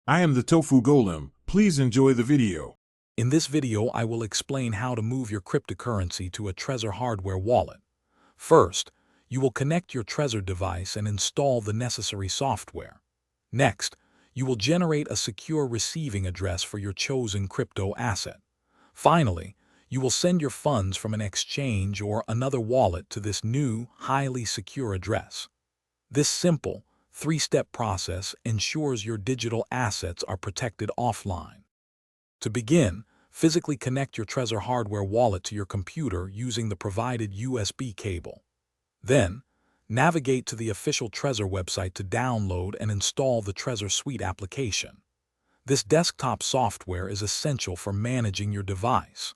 I am the Tofu Golem. Please enjoy the video. In this video, I will explain how to move your cryptocurrency to a Trezor hardware wallet. First, you will connect your Trezor device and install the necessary software. Next, you will generate a secure receiving address for your chosen crypto asset. Finally, you will send your funds from an exchange or another wallet to this new, highly secure address. This simple, three-step process ensures your digital assets are protected offline. To begin, physically connect your Trezor hardware wallet to your computer using the provided USB cable. Then, navigate to the official Trezor website to download and install the Trezor Suite application. This desktop software is essential for managing your device.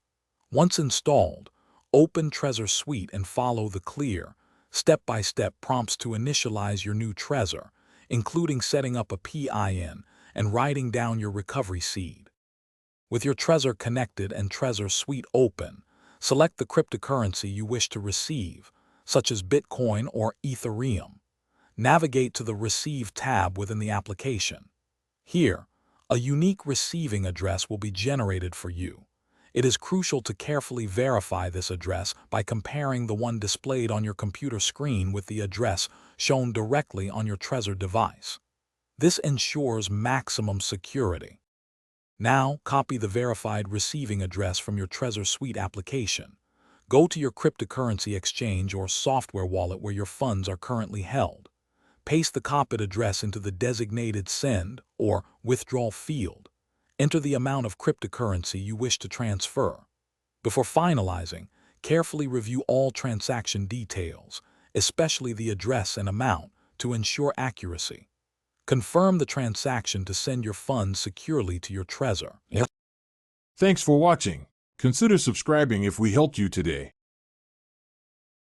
Once installed, open Trezor Suite and follow the clear, step-by-step prompts to initialize your new Trezor, including setting up a PIN and writing down your recovery seed. With your Trezor connected and Trezor Suite open, select the cryptocurrency you wish to receive, such as Bitcoin or Ethereum. Navigate to the Receive tab within the application. Here, a unique receiving address will be generated for you. It is crucial to carefully verify this address by comparing the one displayed on your computer screen with the address shown directly on your Trezor device. This ensures maximum security. Now, copy the verified receiving address from your Trezor Suite application. Go to your cryptocurrency exchange or software wallet where your funds are currently held. Paste the copied address into the designated Send or Withdrawal field. Enter the amount of cryptocurrency you wish to transfer. Before finalizing, carefully review all transaction details, especially the address and amount, to ensure accuracy. Confirm the transaction to send your funds securely to your Trezor. Thanks for watching. Consider subscribing if we helped you today.